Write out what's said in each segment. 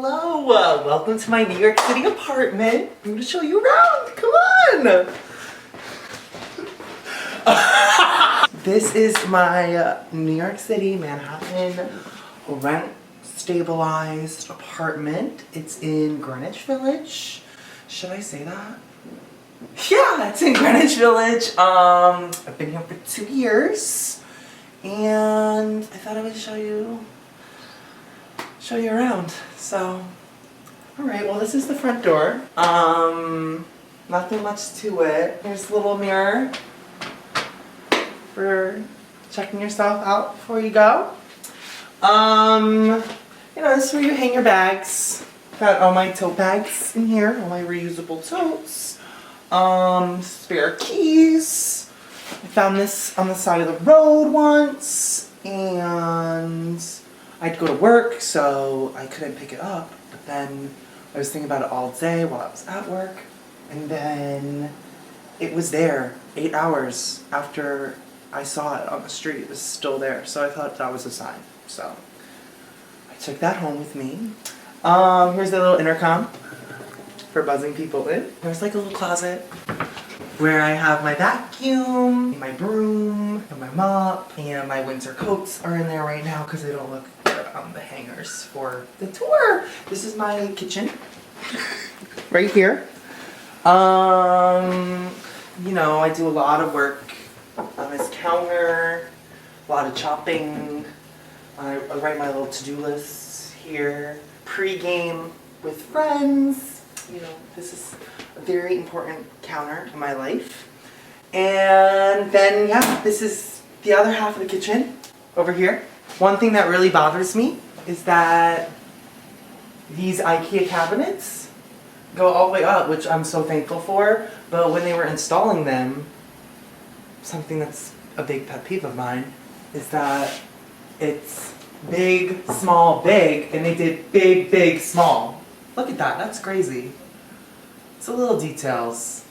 hello. Welcome to my New York City apartment. I'm going to show you around. Come on. This is my New York City, Manhattan, rent stabilized apartment. It's in Greenwich Village. Should I say that? Yeah, it's in Greenwich Village. I've been here for 2 years, and I thought I would show you around. So, all right. Well, this is the front door. Nothing much to it. Here's a little mirror for checking yourself out before you go. You know, this is where you hang your bags. Got all my tote bags in here, all my reusable totes. Spare keys. I found this on the side of the road once, and I had to go to work, so I couldn't pick it up. But then I was thinking about it all day while I was at work, and then it was there 8 hours after I saw it on the street. It was still there, so I thought that was a sign. So I took that home with me. Here's the little intercom for buzzing people in. There's like a little closet where I have my vacuum, my broom, and my mop, and my winter coats are in there right now because they don't look good on the hangers for the tour. This is my kitchen right here. You know, I do a lot of work on this counter, a lot of chopping. I write my little to-do lists here. Pre-game with friends. You know, this is a very important counter in my life. And then, yeah, this is the other half of the kitchen over here. One thing that really bothers me is that these IKEA cabinets go all the way up, which I'm so thankful for. But when they were installing them, something that's a big pet peeve of mine is that it's big, small, big, and they did big, big, small. Look at that, that's crazy. It's the little details.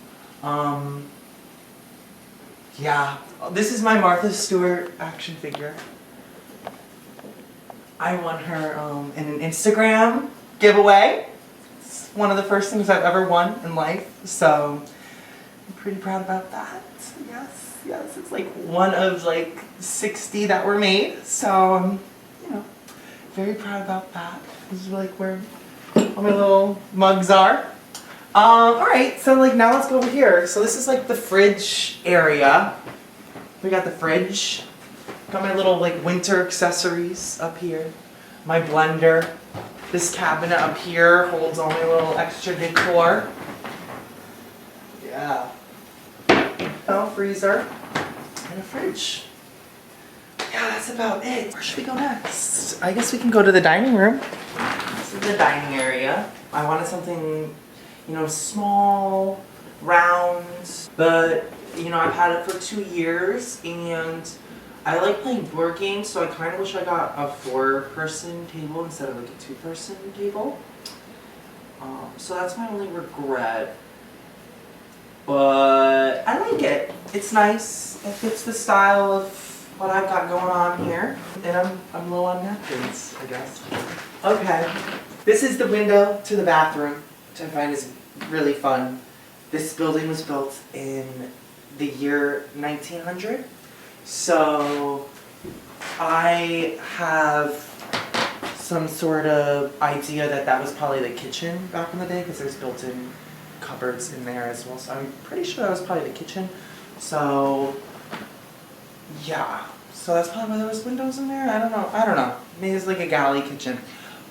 Yeah, this is my Martha Stewart action figure. I won her in an Instagram giveaway. It's one of the first things I've ever won in life, so I'm pretty proud about that. Yes, it's like one of like 60 that were made, so you know, very proud about that. This is like where all my little mugs are. Alright, so like now let's go over here. So this is like the fridge area. We got the fridge. Got my little like winter accessories up here. My blender. This cabinet up here holds all my little extra decor. Yeah. Oh, freezer. And a fridge. Yeah, that's about it. Where should we go next? I guess we can go to the dining room. This is the dining area. I wanted something, you know, small, round, but, you know, I've had it for 2 years, and I like playing board games, so I kind of wish I got a 4-person table instead of like a 2-person table. So that's my only regret. But I like it. It's nice. It fits the style of what I've got going on here. And I'm low on napkins, I guess. Okay. This is the window to the bathroom, which I find is really fun. This building was built in the year 1900. So I have some sort of idea that that was probably the kitchen back in the day, because there's built-in cupboards in there as well. So I'm pretty sure that was probably the kitchen. So yeah. So that's probably why there was windows in there. I don't know. Maybe it's like a galley kitchen.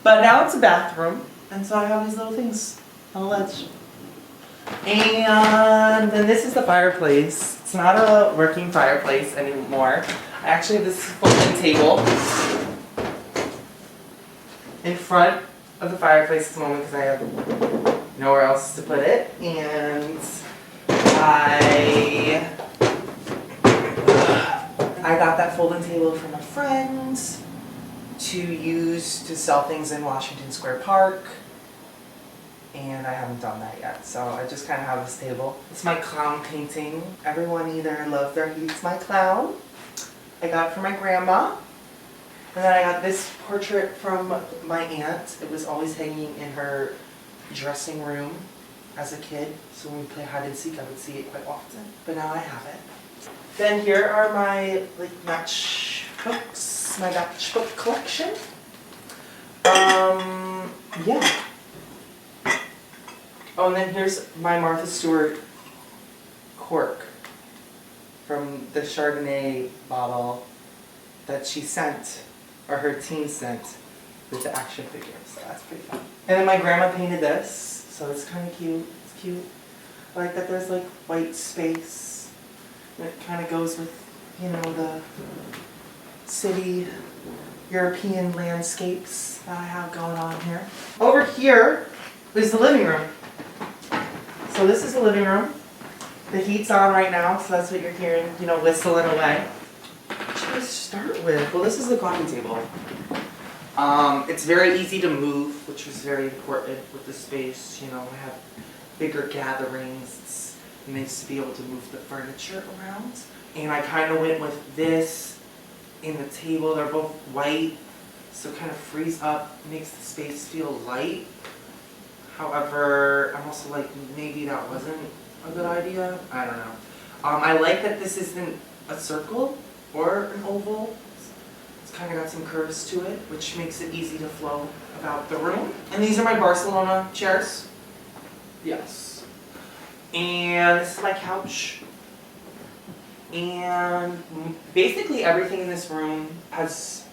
But now it's a bathroom, and so I have these little things on the ledge. And then this is the fireplace. It's not a working fireplace anymore. I actually have this folding table in front of the fireplace at the moment because I have nowhere else to put it. And I got that folding table from a friend to use to sell things in Washington Square Park. And I haven't done that yet, so I just kind of have this table. It's my clown painting. Everyone either loves or hates my clown. I got it for my grandma. And then I got this portrait from my aunt. It was always hanging in her dressing room as a kid. So when we play hide and seek, I would see it quite often. But now I have it. Then here are my matchbooks, my matchbook collection. Yeah. Oh, and then here's my Martha Stewart cork from the Chardonnay bottle that she sent, or her team sent, with the action figures. So that's pretty fun. And then my grandma painted this, so it's kind of cute. It's cute. I like that there's like white space. And it kind of goes with, you know, the city European landscapes that I have going on here. Over here is the living room. So this is the living room. The heat's on right now, so that's what you're hearing, you know, whistling away. What should I start with? Well, this is the coffee table. It's very easy to move, which is very important with the space. You know, we have bigger gatherings. It's nice to be able to move the furniture around. And I kind of went with this in the table. They're both white, so it kind of frees up, makes the space feel light. However, I'm also like, maybe that wasn't a good idea. I don't know. I like that this isn't a circle or an oval. It's kind of got some curves to it, which makes it easy to flow about the room. And these are my Barcelona chairs. Yes. And this is my couch. And basically everything in this room has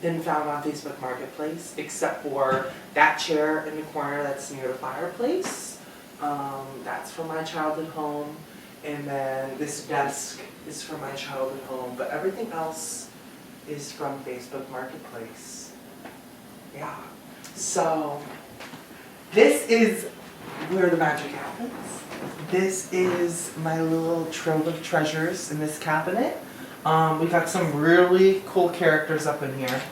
been found on Facebook Marketplace, except for that chair in the corner that's near the fireplace. That's from my childhood home. And then this desk is from my childhood home. But everything else is from Facebook Marketplace. Yeah. So this is where the magic happens. This is my little trove of treasures in this cabinet. We got some really cool characters up in here.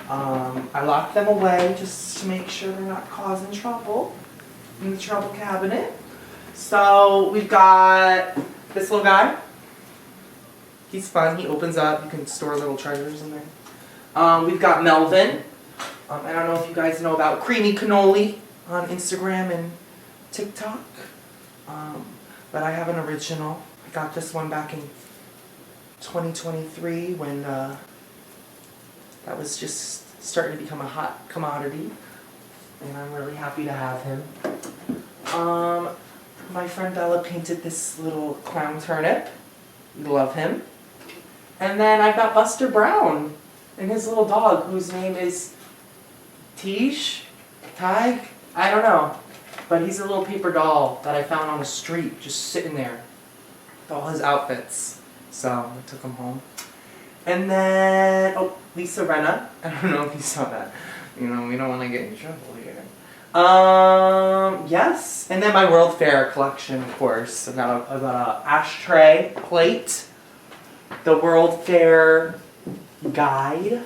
I locked them away just to make sure they're not causing trouble in the trouble cabinet. So we've got this little guy. He's fun. He opens up. You can store little treasures in there. We've got Melvin. I don't know if you guys know about Creamy Cannoli on Instagram and TikTok. But I have an original. I got this one back in 2023 when that was just starting to become a hot commodity. And I'm really happy to have him. My friend Bella painted this little clown turnip. Love him. And then I've got Buster Brown and his little dog, whose name is Tig? I don't know. But he's a little paper doll that I found on the street, just sitting there with all his outfits. So I took him home. And then, oh, Lisa Renna. I don't know if you saw that. You know, we don't want to get in trouble here. Yes. And then my World Fair collection, of course. I've got a ashtray plate. The World Fair guide.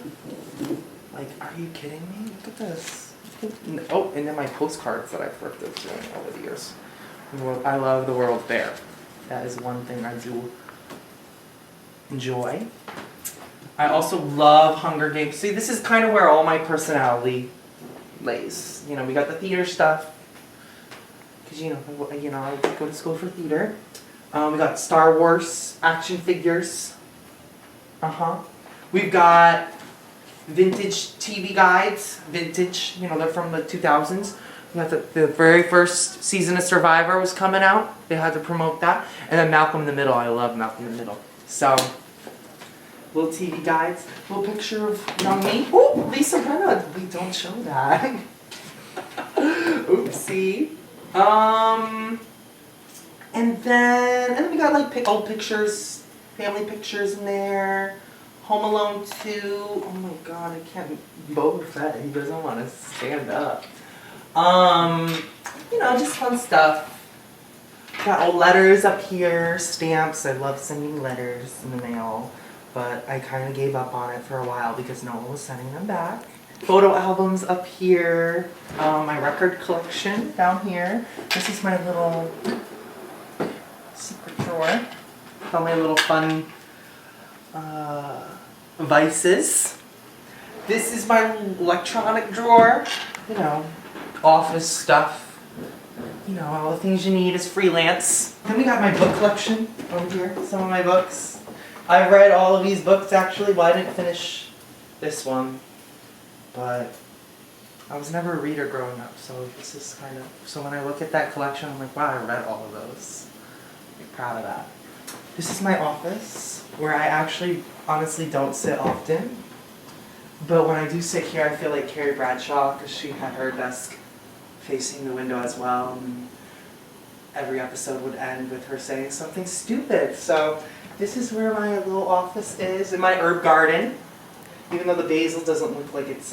Like, are you kidding me? Look at this. Oh, and then my postcards that I've thrifted during all the years. I love the World Fair. That is one thing I do enjoy. I also love Hunger Games. See, this is kind of where all my personality lays. You know, we got the theater stuff. Because, you know, I go to school for theater. We got Star Wars action figures. We've got vintage TV guides. Vintage, you know, they're from the 2000s. We got the very first season of Survivor was coming out. They had to promote that. And then Malcolm in the Middle. I love Malcolm in the Middle. So, little TV guides. Little picture of young me. Oh, Lisa Renna. We don't show that. Oopsie. And then we got like old pictures, family pictures in there. Home Alone 2. Oh my god, I can't. Boba Fett. He doesn't want to stand up. You know, just fun stuff. Got old letters up here, stamps. I love sending letters in the mail, but I kind of gave up on it for a while because no one was sending them back. Photo albums up here. My record collection down here. This is my little secret drawer. All my little fun vices. This is my electronic drawer. You know, office stuff. You know, all the things you need as freelance. Then we got my book collection over here. Some of my books. I've read all of these books actually. Well, I didn't finish this one, but I was never a reader growing up, so this is kind of, so when I look at that collection, I'm like, wow, I read all of those. I'm proud of that. This is my office, where I actually, honestly don't sit often. But when I do sit here, I feel like Carrie Bradshaw, because she had her desk facing the window as well, and every episode would end with her saying something stupid. So this is where my little office is, in my herb garden. Even though the basil doesn't look like it's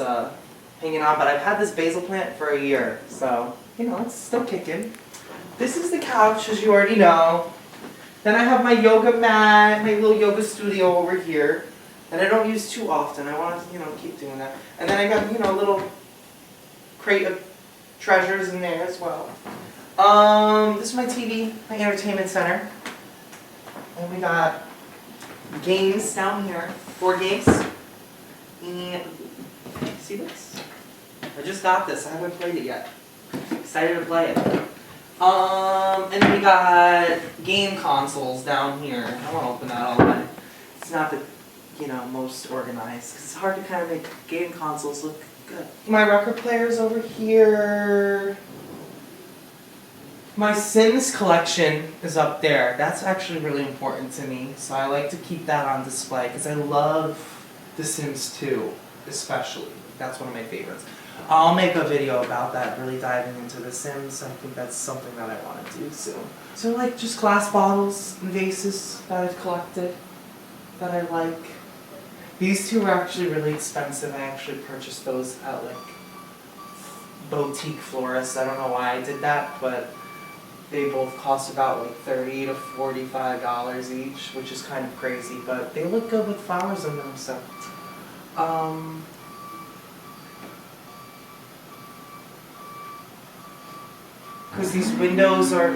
hanging on, but I've had this basil plant for a year, so, you know, it's still kicking. This is the couch, as you already know. Then I have my yoga mat, my little yoga studio over here, that I don't use too often. I want to, you know, keep doing that. And then I got, you know, a little crate of treasures in there as well. This is my TV, my entertainment center. And we got games down here, board games. And see this? I just got this. I haven't played it yet. Excited to play it. And then we got game consoles down here. I want to open that all the way. It's not the, you know, most organized, because it's hard to kind of make game consoles look good. My record player's over here. My Sims collection is up there. That's actually really important to me, so I like to keep that on display, because I love The Sims 2, especially. That's one of my favorites. I'll make a video about that, really diving into The Sims. I think that's something that I want to do soon. So like just glass bottles and vases that I've collected that I like. These two are actually really expensive. I actually purchased those at like boutique florists. I don't know why I did that, but they both cost about like $30 to $45 each, which is kind of crazy, but they look good with flowers in them, so. Because these windows are...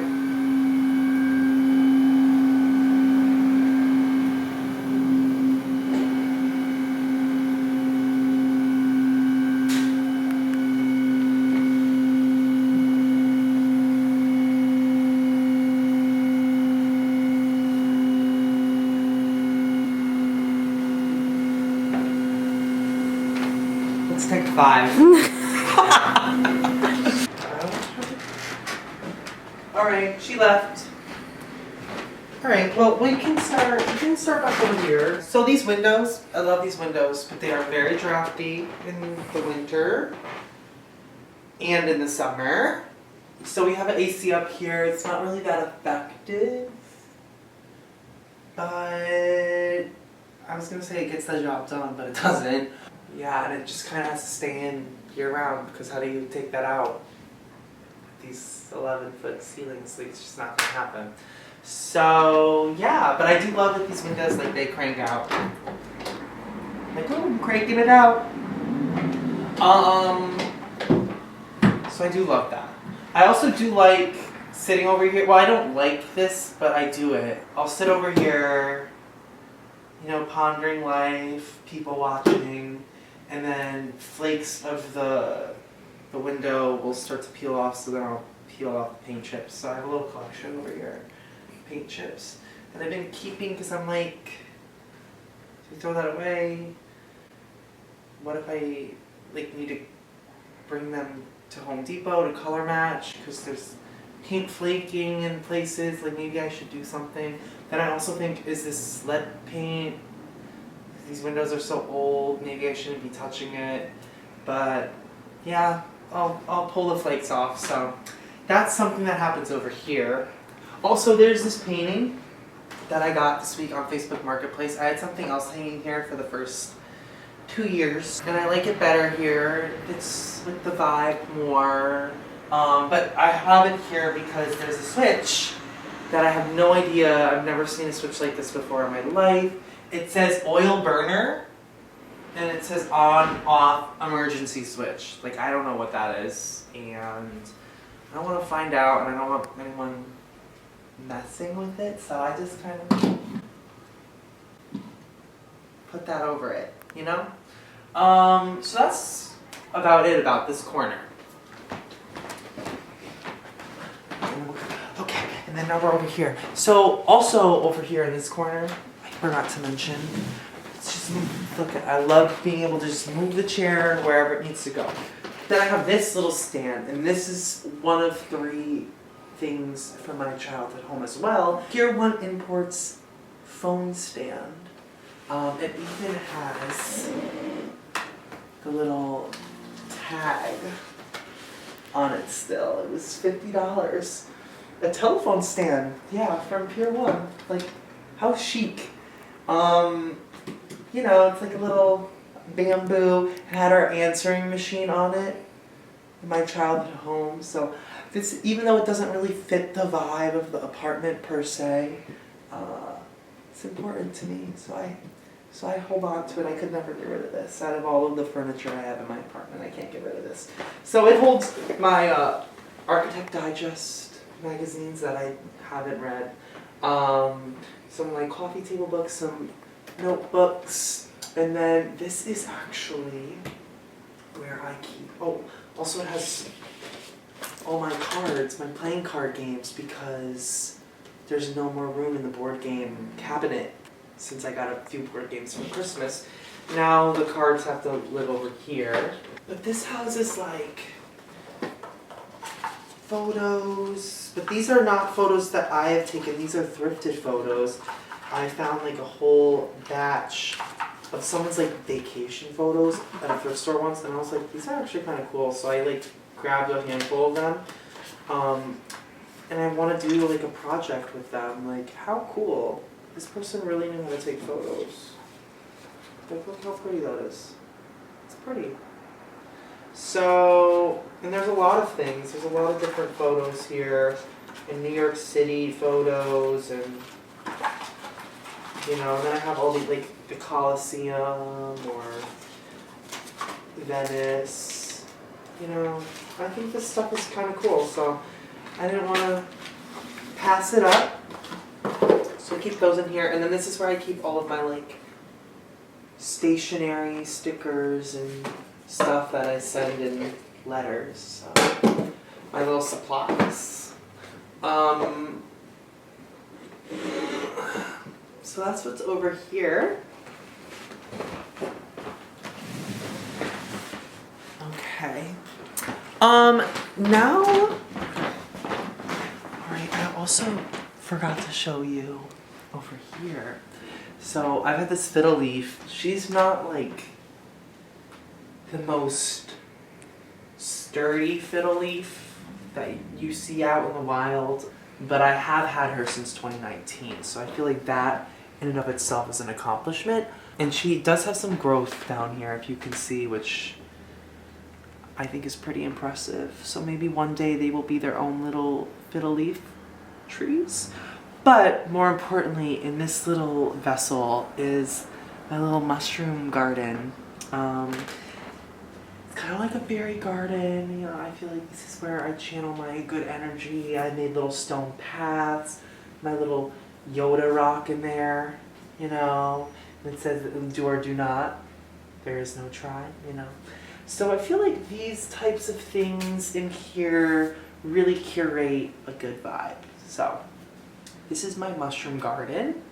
Let's take 5. Alright, she left. Alright, well we can start back over here. So these windows, I love these windows, but they are very drafty in the winter and in the summer. So we have an AC up here. It's not really that effective, but I was gonna say it gets the job done, but it doesn't. Yeah, and it just kind of has to stay in year round, because how do you take that out? These 11-foot ceilings, it's just not gonna happen. So yeah, but I do love that these windows, like, they crank out. Like, oh, I'm cranking it out. So I do love that. I also do like sitting over here. Well, I don't like this, but I do it. I'll sit over here, you know, pondering life, people watching, and then flakes of the window will start to peel off, so then I'll peel off the paint chips. So I have a little collection over here, paint chips. And I've been keeping, because I'm like, should we throw that away? What if I like need to bring them to Home Depot to color match, because there's paint flaking in places, like maybe I should do something. Then I also think, is this lead paint? These windows are so old, maybe I shouldn't be touching it. But yeah, I'll pull the flakes off. So that's something that happens over here. Also, there's this painting that I got this week on Facebook Marketplace. I had something else hanging here for the first 2 years, and I like it better here. It's with the vibe more. But I have it here because there's a switch that I have no idea. I've never seen a switch like this before in my life. It says oil burner, and it says on, off, emergency switch. Like, I don't know what that is, and I don't want to find out, and I don't want anyone messing with it, so I just kind of put that over it, you know? So that's about it about this corner. Okay, and then now we're over here. So also over here in this corner, I forgot to mention, let's just look at, I love being able to just move the chair wherever it needs to go. Then I have this little stand, and this is one of 3 things from my childhood home as well. Pier 1 Imports phone stand. It even has the little tag on it still. It was $50. A telephone stand, yeah, from Pier 1. Like, how chic. You know, it's like a little bamboo. It had our answering machine on it in my childhood home. So this, even though it doesn't really fit the vibe of the apartment per se, it's important to me. So I hold on to it. I could never get rid of this. Out of all of the furniture I have in my apartment, I can't get rid of this. So it holds my Architect Digest magazines that I haven't read, some like coffee table books, some notebooks, and then this is actually where I keep, oh, also it has all my cards, my playing card games, because there's no more room in the board game cabinet since I got a few board games for Christmas. Now the cards have to live over here. But this houses like photos, but these are not photos that I have taken, these are thrifted photos. I found like a whole batch of someone's like vacation photos at a thrift store once, and I was like, these are actually kind of cool, so I like grabbed a handful of them. And I want to do like a project with them. Like, how cool. This person really knew how to take photos. Like, look how pretty that is. It's pretty. So, and there's a lot of things. There's a lot of different photos here. In New York City photos, and you know, and then I have all the like the Colosseum or Venice. You know, I think this stuff is kind of cool, so I didn't want to pass it up. So I keep those in here, and then this is where I keep all of my like stationery, stickers, and stuff that I send in letters. So my little supplies. So that's what's over here. Okay. Now, alright, I also forgot to show you over here. So I've had this fiddle leaf. She's not like the most sturdy fiddle leaf that you see out in the wild, but I have had her since 2019, so I feel like that in and of itself is an accomplishment. And she does have some growth down here, if you can see, which I think is pretty impressive. So maybe one day they will be their own little fiddle leaf trees. But more importantly, in this little vessel is my little mushroom garden. It's kind of like a fairy garden. You know, I feel like this is where I channel my good energy. I made little stone paths, my little Yoda rock in there, you know. And it says do or do not. There is no try, you know. So I feel like these types of things in here really curate a good vibe. So this is my mushroom garden.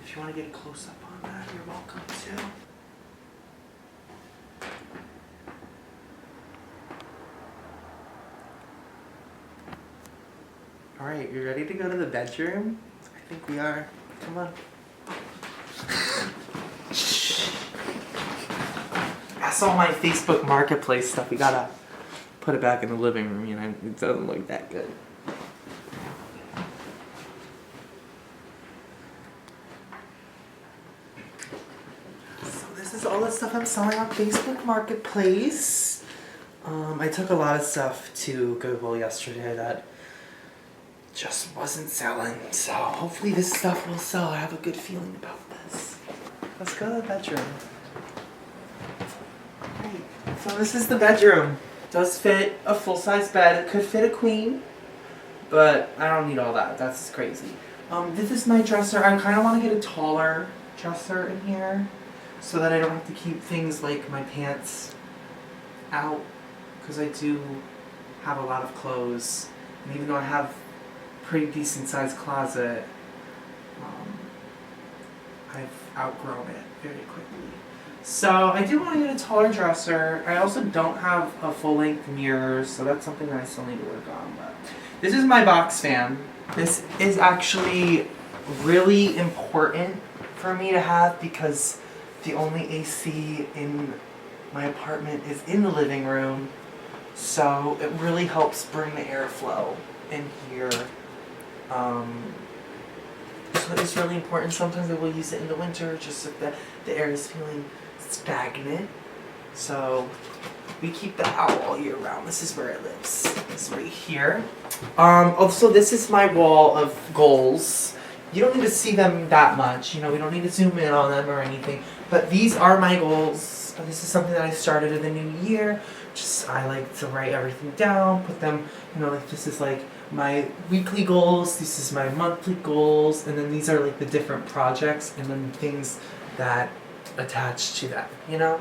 If you want to get a close up on that, you're welcome to. Alright, you ready to go to the bedroom? I think we are. Come on. That's all my Facebook Marketplace stuff. We gotta put it back in the living room, you know, it doesn't look that good. So this is all the stuff I'm selling on Facebook Marketplace. I took a lot of stuff to Goodwill yesterday that just wasn't selling, so hopefully this stuff will sell. I have a good feeling about this. Let's go to the bedroom. Great. So this is the bedroom. Does fit a full-size bed. It could fit a queen, but I don't need all that. That's crazy. This is my dresser. I kind of want to get a taller dresser in here. so that I don't have to keep things like my pants out, because I do have a lot of clothes, and even though I have a pretty decent sized closet, I've outgrown it very quickly. So I do want to get a taller dresser. I also don't have a full-length mirror, so that's something that I still need to work on. But this is my box fan. This is actually really important for me to have because the only AC in my apartment is in the living room, so it really helps bring the airflow in here. So it's really important. Sometimes I will use it in the winter just if the air is feeling stagnant. So we keep that out all year round. This is where it lives. It's right here. Also, this is my wall of goals. You don't need to see them that much. You know, we don't need to zoom in on them or anything. But these are my goals. This is something that I started in the new year. Just I like to write everything down, put them, you know, like this is like my weekly goals, this is my monthly goals, and then these are like the different projects and then things that attach to that, you know?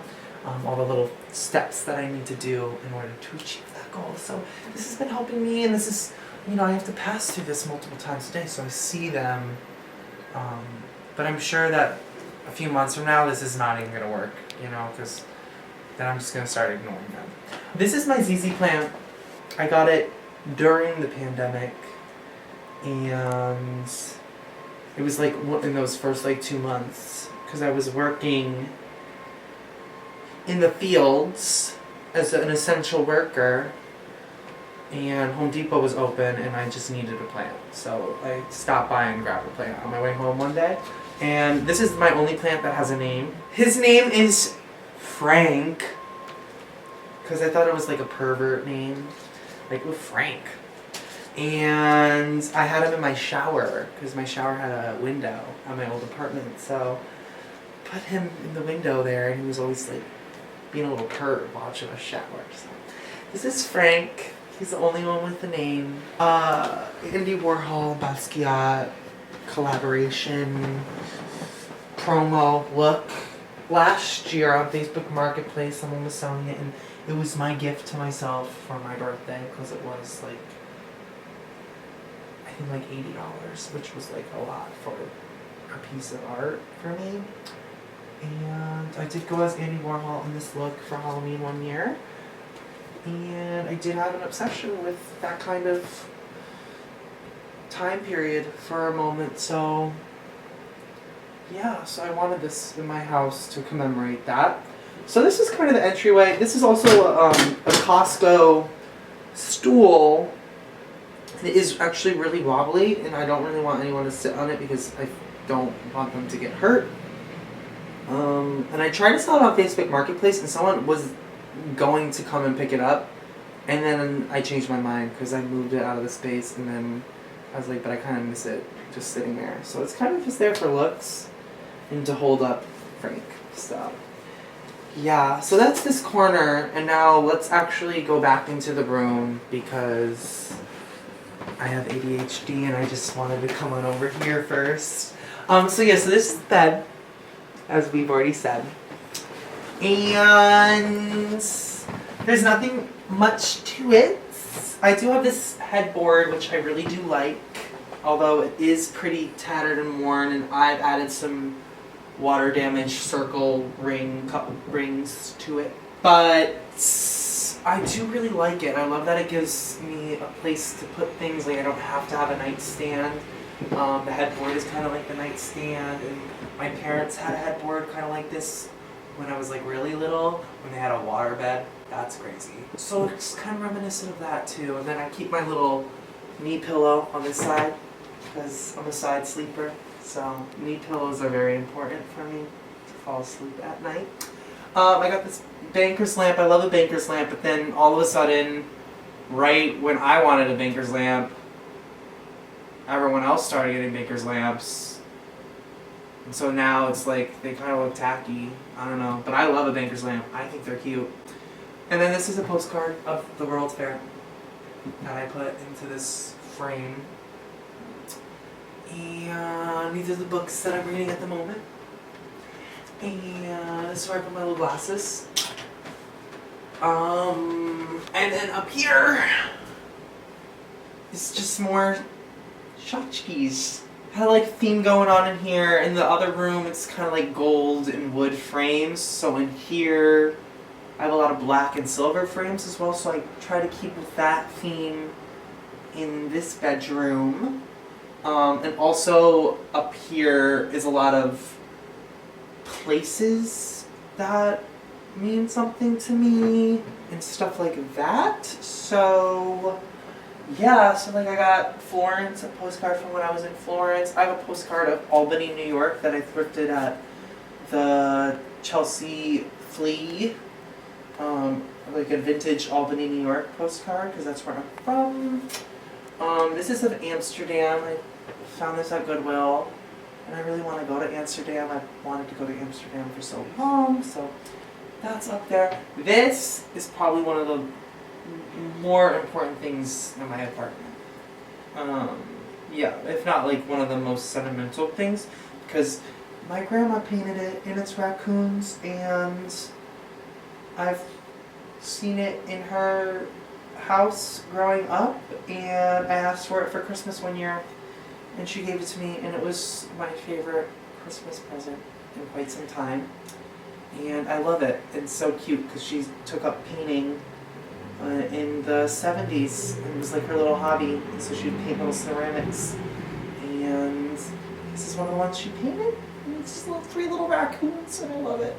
All the little steps that I need to do in order to achieve that goal. So this has been helping me, and this is, you know, I have to pass through this multiple times a day, so I see them. But I'm sure that a few months from now, this is not even gonna work, you know, because then I'm just gonna start ignoring them. This is my ZZ plant. I got it during the pandemic, and it was like in those first like 2 months because I was working in the fields as an essential worker, and Home Depot was open and I just needed a plant, so I stopped by and grabbed a plant on my way home one day. And this is my only plant that has a name. His name is Frank, because I thought it was like a pervert name. Like, ooh, Frank. And I had him in my shower, because my shower had a window on my old apartment, so put him in the window there, and he was always like being a little perv watching us shower. So this is Frank. He's the only one with the name. Andy Warhol, Basquiat collaboration promo look. Last year on Facebook Marketplace, someone was selling it, and it was my gift to myself for my birthday because it was like, I think like $80, which was like a lot for a piece of art for me. And I did go as Andy Warhol in this look for Halloween one year. And I did have an obsession with that kind of time period for a moment, so yeah, so I wanted this in my house to commemorate that. So this is kind of the entryway. This is also a Costco stool. It is actually really wobbly, and I don't really want anyone to sit on it because I don't want them to get hurt. And I tried to sell it on Facebook Marketplace, and someone was going to come and pick it up, and then I changed my mind because I moved it out of the space, and then I was like, but I kind of miss it just sitting there. So it's kind of just there for looks and to hold up Frank. So yeah, so that's this corner, and now let's actually go back into the room because I have ADHD and I just wanted to come on over here first. So yeah, so this is the bed, as we've already said. And there's nothing much to it. I do have this headboard, which I really do like, although it is pretty tattered and worn, and I've added some water damage circle rings to it. But I do really like it. I love that it gives me a place to put things. Like I don't have to have a nightstand. The headboard is kind of like the nightstand, and my parents had a headboard kind of like this when I was like really little, when they had a water bed. That's crazy. So it's kind of reminiscent of that too. And then I keep my little knee pillow on this side because I'm a side sleeper. So knee pillows are very important for me to fall asleep at night. I got this banker's lamp. I love a banker's lamp, but then all of a sudden, right when I wanted a banker's lamp, everyone else started getting banker's lamps. And so now it's like they kind of look tacky. I don't know, but I love a banker's lamp. I think they're cute. And then this is a postcard of the World's Fair that I put into this frame. And these are the books that I'm reading at the moment. And this is where I put my little glasses. And then up here is just more tchotchkes. Had like a theme going on in here. In the other room, it's kind of like gold and wood frames. So in here, I have a lot of black and silver frames as well. So I try to keep with that theme in this bedroom. And also up here is a lot of places that mean something to me and stuff like that. So yeah, so like I got Florence, a postcard from when I was in Florence. I have a postcard of Albany, New York that I thrifted at the Chelsea Flea. Like a vintage Albany, New York postcard because that's where I'm from. This is of Amsterdam. I found this at Goodwill. And I really want to go to Amsterdam. I've wanted to go to Amsterdam for so long, so that's up there. This is probably one of the more important things in my apartment. Yeah, if not like one of the most sentimental things, because my grandma painted it and it's raccoons, and I've seen it in her house growing up, and I asked for it for Christmas one year. And she gave it to me, and it was my favorite Christmas present in quite some time. And I love it. It's so cute because she took up painting in the 70s. It was like her little hobby. And so she'd paint little ceramics. And this is one of the ones she painted. And it's just three little raccoons, and I love it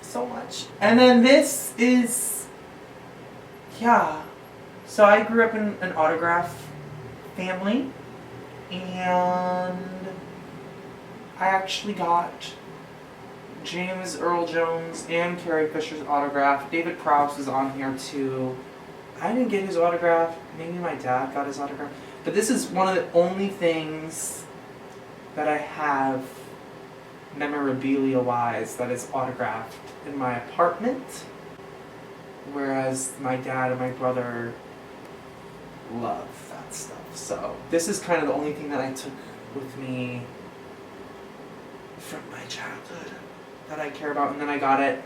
so much. And then this is, yeah. So I grew up in an autograph family. And I actually got James Earl Jones and Carrie Fisher's autograph. David Prowse is on here too. I didn't get his autograph. Maybe my dad got his autograph. But this is one of the only things that I have memorabilia-wise that is autographed in my apartment. Whereas my dad and my brother love that stuff. So this is kind of the only thing that I took with me from my childhood that I care about. And then I got it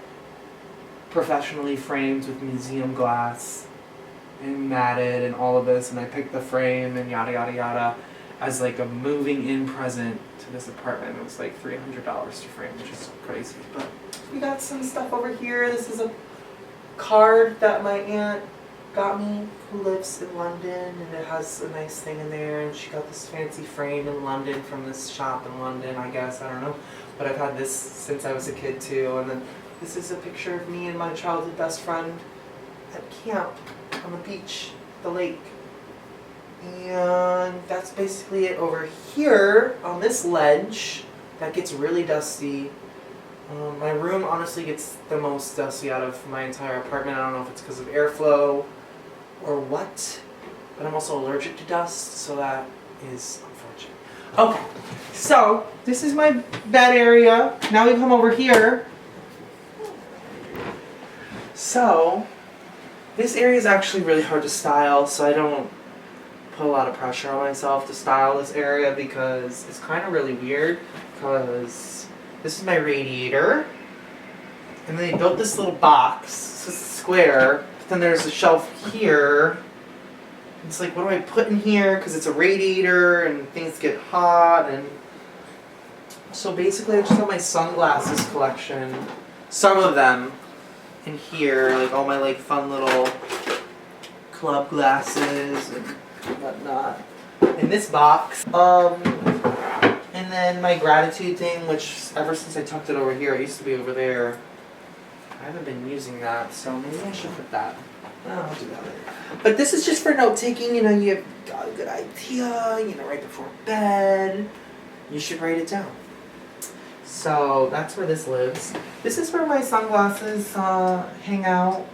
professionally framed with museum glass and matted and all of this. And I picked the frame and yada yada yada as like a moving in present to this apartment. It was like $300 to frame, which is crazy. But we got some stuff over here. This is a card that my aunt got me, who lives in London, and it has a nice thing in there, and she got this fancy frame in London from this shop in London, I guess, I don't know, but I've had this since I was a kid too. And then this is a picture of me and my childhood best friend at camp on the beach, the lake, and that's basically it over here on this ledge that gets really dusty. My room honestly gets the most dusty out of my entire apartment. I don't know if it's because of airflow or what, but I'm also allergic to dust, so that is unfortunate. Okay, so this is my bed area. Now we come over here. So this area is actually really hard to style, so I don't put a lot of pressure on myself to style this area because it's kind of really weird, because this is my radiator, and then they built this little box, so it's square. Then there's a shelf here. It's like, what do I put in here? Because it's a radiator and things get hot. And so basically I just have my sunglasses collection, some of them in here, like all my like fun little club glasses and whatnot in this box. And then my gratitude thing, which ever since I tucked it over here, it used to be over there. I haven't been using that, so maybe I should put that. I'll do that later. But this is just for note taking. You know, you got a good idea, you know, right before bed. You should write it down. So that's where this lives. This is where my sunglasses hang out.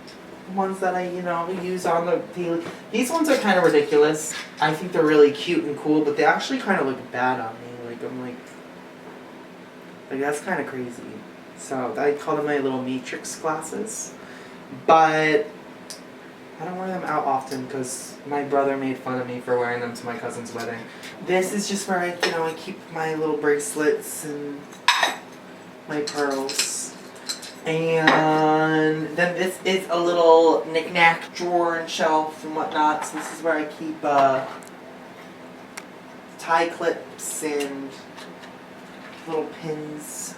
Ones that I, you know, use on the daily. These ones are kind of ridiculous. I think they're really cute and cool, but they actually kind of look bad on me. Like, I'm like that's kind of crazy. So I call them my little matrix glasses, but I don't wear them out often because my brother made fun of me for wearing them to my cousin's wedding. This is just where I keep my little bracelets and my pearls. And then this is a little knick-knack drawer and shelf and whatnot. So this is where I keep tie clips and little pins.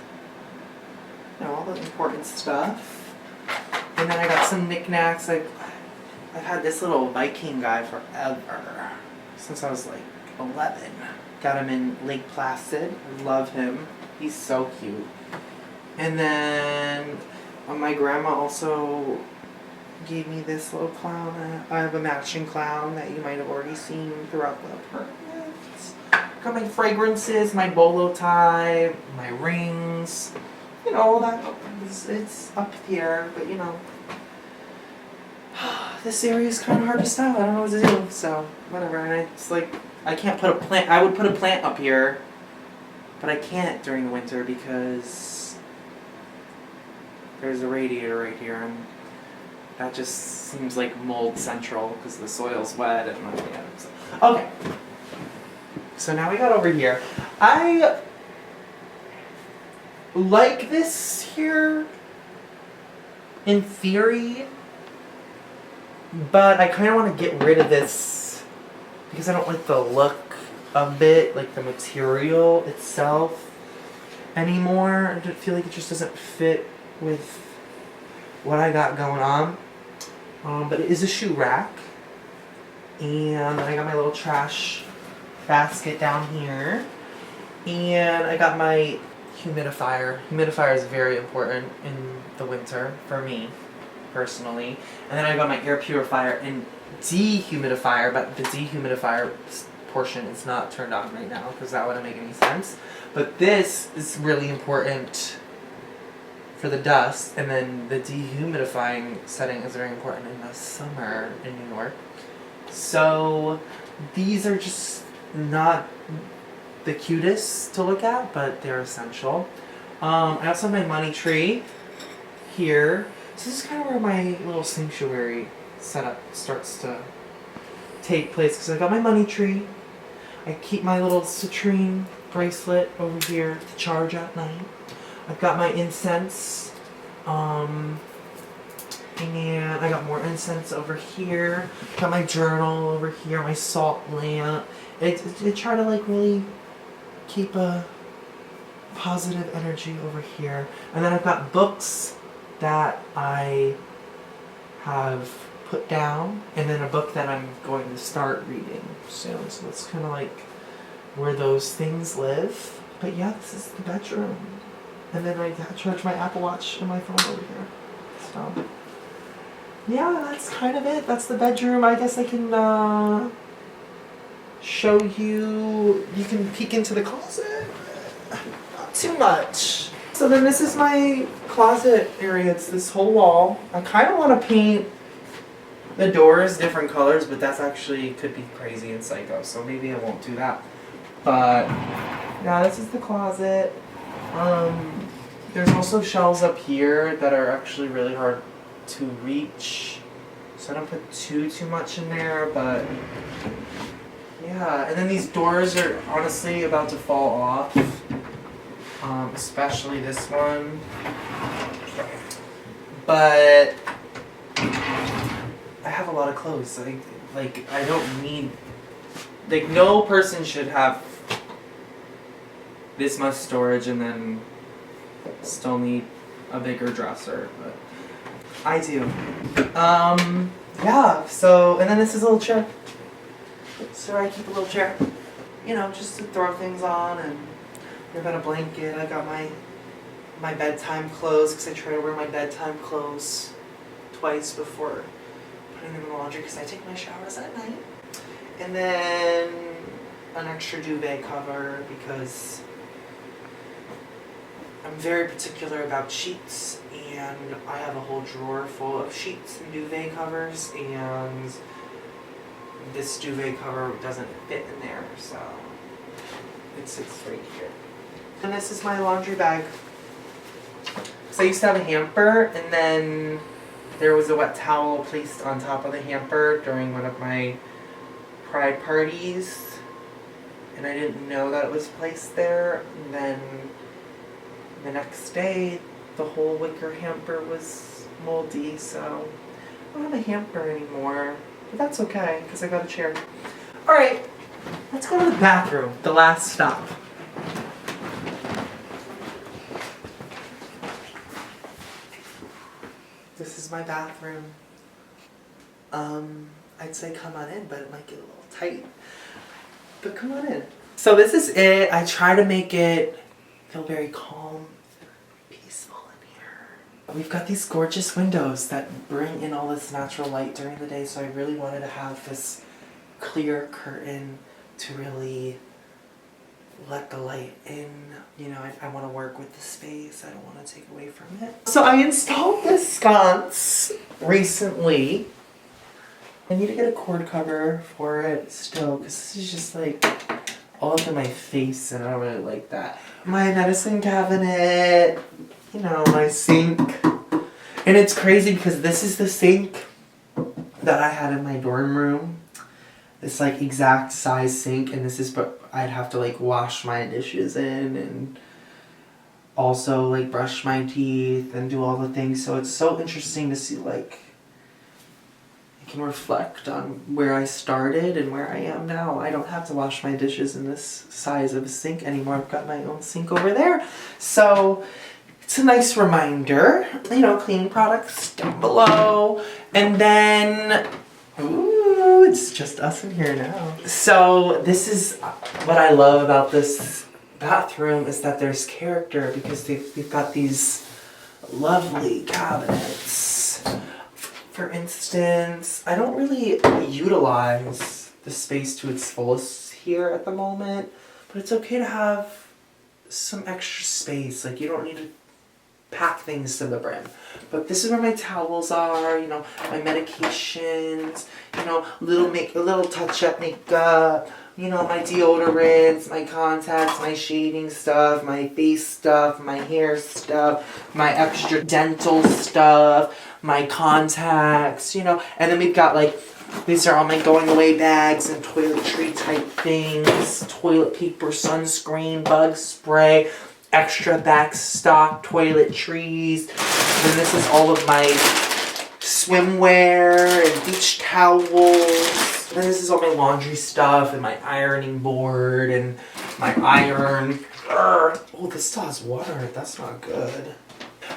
You know, all the important stuff. And then I got some knickknacks. I've had this little Viking guy forever. Since I was like 11. Got him in Lake Placid. I love him. He's so cute. And then my grandma also gave me this little clown. I have a matching clown that you might have already seen throughout the apartment. Got my fragrances, my bolo tie, my rings. You know, all that. It's up here, but you know. This area is kind of hard to style. I don't know what to do, so whatever. And it's like, I can't put a plant. I would put a plant up here, but I can't during the winter because there's a radiator right here, and that just seems like mold central because the soil's wet and yeah, so. Okay. So now we got over here. I like this here in theory, but I kind of want to get rid of this because I don't like the look of it, like the material itself anymore. I feel like it just doesn't fit with what I got going on. But it is a shoe rack, and I got my little trash basket down here, and I got my humidifier. Humidifier is very important in the winter for me personally. And then I got my air purifier and dehumidifier, but the dehumidifier portion is not turned on right now because that wouldn't make any sense. But this is really important for the dust, and then the dehumidifying setting is very important in the summer in New York. So these are just not the cutest to look at, but they're essential. I also have my money tree here. So this is kind of where my little sanctuary setup starts to take place, because I got my money tree. I keep my little citrine bracelet over here to charge at night. I've got my incense, and I got more incense over here. Got my journal over here, my salt lamp. I try to like really keep a positive energy over here. And then I've got books that I have put down, and then a book that I'm going to start reading soon. So that's kind of like where those things live. But yeah, this is the bedroom. And then I charge my Apple Watch and my phone over here. So yeah, that's kind of it. That's the bedroom. I guess I can show you. You can peek into the closet. Not too much. So then this is my closet area. It's this whole wall. I kind of want to paint the doors different colors, but that's actually could be crazy and psycho, so maybe I won't do that. But yeah, this is the closet. There's also shelves up here that are actually really hard to reach, so I don't put too much in there, but yeah. And then these doors are honestly about to fall off, especially this one, but I have a lot of clothes. Like I don't need, like, no person should have this much storage and then still need a bigger dresser, but I do. Yeah, so, and then this is a little chair. So I keep a little chair, you know, just to throw things on, and I've got a blanket. I got my bedtime clothes, because I try to wear my bedtime clothes twice before putting them in the laundry, because I take my showers at night. And then an extra duvet cover, because I'm very particular about sheets, and I have a whole drawer full of sheets and duvet covers, and this duvet cover doesn't fit in there, so it sits right here. And this is my laundry bag. So I used to have a hamper, and then there was a wet towel placed on top of the hamper during one of my pride parties, and I didn't know that it was placed there. And then The next day, the whole wicker hamper was moldy, so I don't have a hamper anymore. But that's okay, because I got a chair. Alright, let's go to the bathroom, the last stop. This is my bathroom. I'd say come on in, but it might get a little tight. But come on in. So this is it. I try to make it feel very calm, peaceful in here. We've got these gorgeous windows that bring in all this natural light during the day, so I really wanted to have this clear curtain to really let the light in. You know, I want to work with the space. I don't want to take away from it. So I installed this sconce recently. I need to get a cord cover for it still, because this is just like all up in my face and I don't really like that. My medicine cabinet, you know, my sink. And it's crazy because this is the sink that I had in my dorm room. This like exact size sink, and this is what I'd have to like wash my dishes in and also like brush my teeth and do all the things. So it's so interesting to see like I can reflect on where I started and where I am now. I don't have to wash my dishes in this size of a sink anymore. I've got my own sink over there. So it's a nice reminder. You know, cleaning products down below. And then, ooh, it's just us in here now. So this is what I love about this bathroom is that there's character because we've got these lovely cabinets. For instance, I don't really utilize the space to its fullest here at the moment, but it's okay to have some extra space. Like, you don't need to pack things to the brim. But this is where my towels are, you know, my medications, you know, a little touch-up makeup, you know, my deodorants, my contacts, my shading stuff, my face stuff, my hair stuff, my extra dental stuff, my contacts, you know, and then we've got like, these are all my going away bags and toiletry type things, toilet paper, sunscreen, bug spray, extra back stock toiletries. Then this is all of my swimwear and beach towels. And this is all my laundry stuff and my ironing board and my iron. Oh, this still has water. That's not good.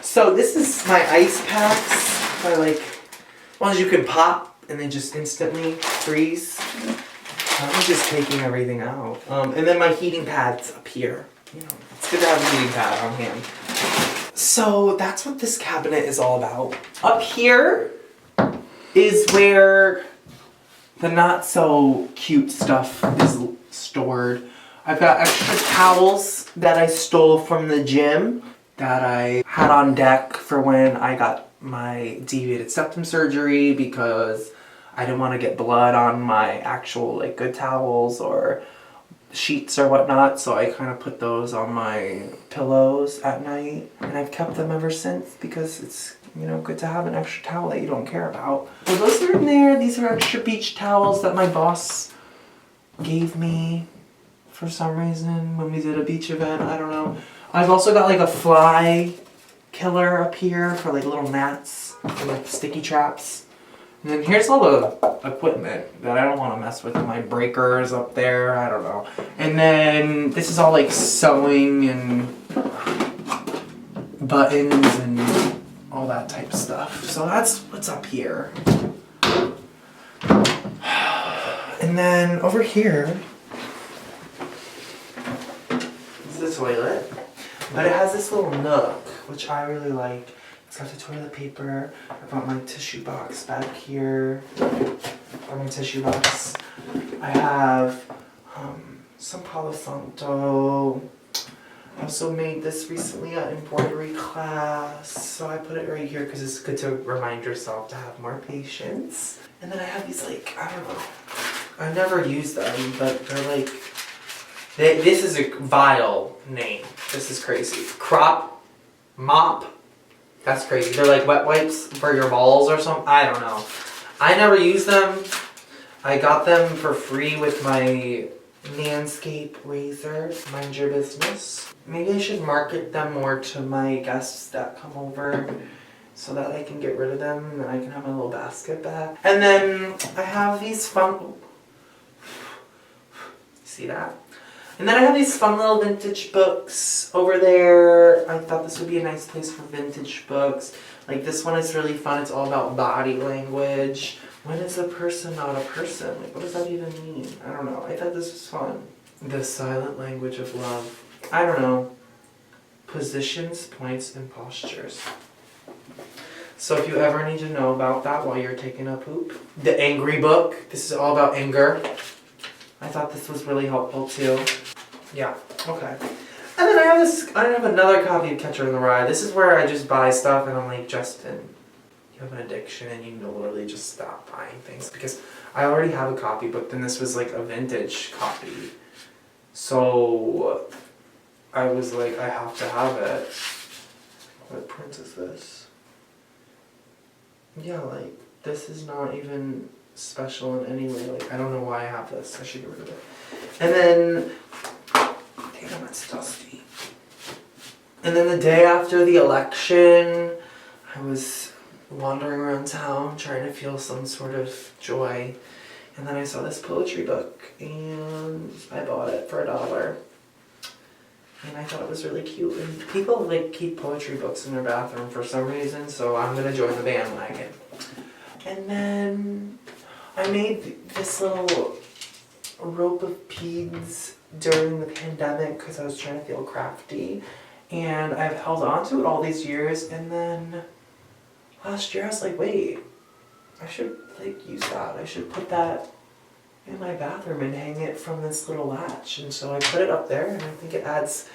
So this is my ice packs. I like ones you can pop and they just instantly freeze. I'm just taking everything out. And then my heating pads up here. You know, it's good to have a heating pad on hand. So that's what this cabinet is all about. Up here is where the not so cute stuff is stored. I've got extra towels that I stole from the gym that I had on deck for when I got my deviated septum surgery because I didn't want to get blood on my actual like good towels or sheets or whatnot, so I kind of put those on my pillows at night, and I've kept them ever since because it's, you know, good to have an extra towel that you don't care about. So those are in there. These are extra beach towels that my boss gave me for some reason when we did a beach event. I don't know. I've also got like a fly killer up here for like little gnats and like sticky traps. And then here's all the equipment that I don't want to mess with. My breakers up there, I don't know. And then this is all like sewing and buttons and all that type of stuff. So that's what's up here. And then over here is the toilet. But it has this little nook, which I really like. It's got the toilet paper. I got my tissue box back here. Got my tissue box. I have some Palo Santo. I also made this recently at embroidery class. So I put it right here because it's good to remind yourself to have more patience. And then I have these like, I don't know. I never use them, but they're like, this is a vile name. This is crazy. Crop mop. That's crazy. They're like wet wipes for your balls or something. I don't know. I never use them. I got them for free with my Manscaped razors, mind your business. Maybe I should market them more to my guests that come over so that I can get rid of them and then I can have my little basket back. And then I have these fun, see that? And then I have these fun little vintage books over there. I thought this would be a nice place for vintage books. Like this one is really fun. It's all about body language. When is a person not a person? Like what does that even mean? I don't know. I thought this was fun. The silent language of love. I don't know. Positions, points, and postures. So if you ever need to know about that while you're taking a poop. The angry book. This is all about anger. I thought this was really helpful too. Yeah, okay. And then I have another copy of Catcher in the Rye. This is where I just buy stuff and I'm like, Justin, you have an addiction and you literally just stop buying things. Because I already have a copy, but then this was like a vintage copy. So I was like, I have to have it. What print is this? Yeah, like, this is not even special in any way. Like, I don't know why I have this. I should get rid of it. And then, damn, it's dusty. And then the day after the election, I was wandering around town trying to feel some sort of joy. And then I saw this poetry book and I bought it for $1. And I thought it was really cute. And people like keep poetry books in their bathroom for some reason, so I'm gonna join the bandwagon. And then I made this little rope of beads during the pandemic because I was trying to feel crafty. And I've held on to it all these years, and then last year I was like, wait, I should like use that. I should put that in my bathroom and hang it from this little latch. And so I put it up there, and I think it adds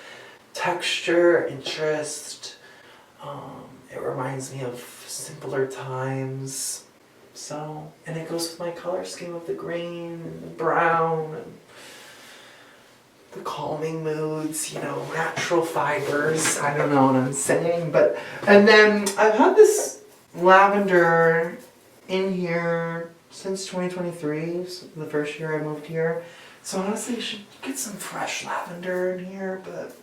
texture, interest. It reminds me of simpler times. So, and it goes with my color scheme of the green and the brown and the calming moods, you know, natural fibers. I don't know what I'm saying, but, and then I've had this lavender in here since 2023, so the first year I moved here. So honestly, I should get some fresh lavender in here, but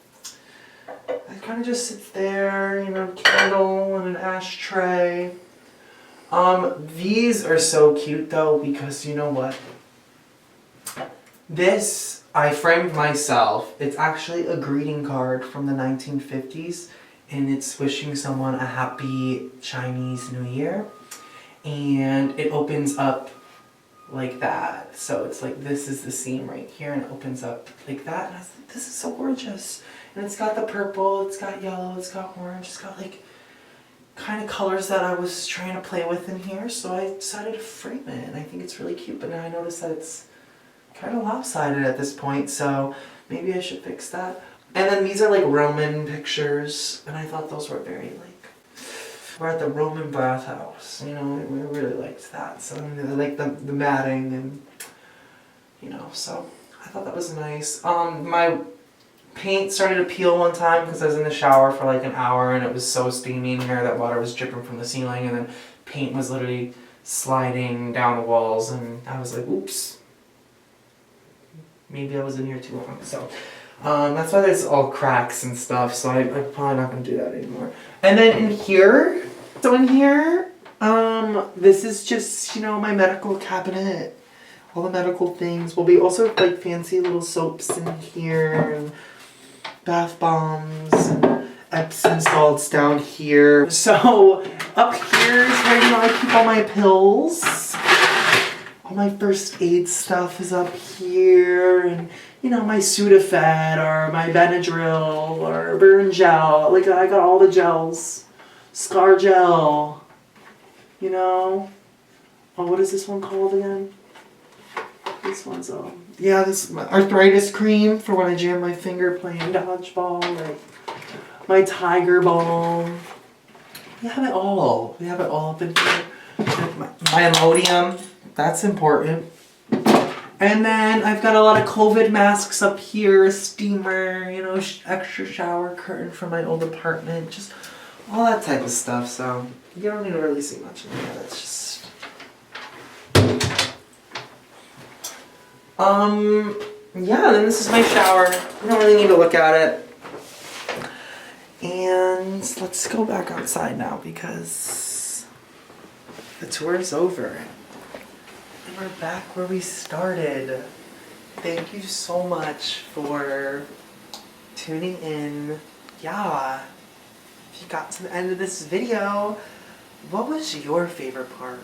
it kind of just sits there, you know, candle and an ashtray. These are so cute though, because you know what? This, I framed myself. It's actually a greeting card from the 1950s, and it's wishing someone a happy Chinese New Year. And it opens up like that. So it's like, this is the seam right here, and it opens up like that. And I was like, this is so gorgeous. And it's got the purple, it's got yellow, it's got orange, it's got like kind of colors that I was trying to play with in here. So I decided to frame it, and I think it's really cute. But now I noticed that it's kind of lopsided at this point, so maybe I should fix that. And then these are like Roman pictures, and I thought those were very like, we're at the Roman bathhouse, you know, we really liked that. So I like the matting and, you know, so I thought that was nice. My paint started to peel one time because I was in the shower for like an hour and it was so steamy in here that water was dripping from the ceiling, and then paint was literally sliding down the walls, and I was like, oops. Maybe I was in here too long, so that's why there's all cracks and stuff, so I'm probably not going to do that anymore. And then in here, so in here, this is just, you know, my medical cabinet. All the medical things. Will be also like fancy little soaps in here, and bath bombs, and Epsom salts down here. So up here is where, you know, I keep all my pills. All my first aid stuff is up here, and you know, my Sudafed or my Benadryl or burn gel. Like, I got all the gels. Scar gel. You know? Oh, what is this one called again? This one's, yeah, this is my arthritis cream for when I jam my finger playing dodgeball. Like, my Tiger Balm. We have it all. We have it all up in here. My Imodium. That's important. And then I've got a lot of COVID masks up here, a steamer, you know, extra shower curtain from my old apartment, just all that type of stuff. So you don't need to really see much in there. That's just yeah, then this is my shower. I don't really need to look at it. And let's go back outside now because the tour is over. And we're back where we started. Thank you so much for tuning in. Yeah, if you got to the end of this video, what was your favorite part?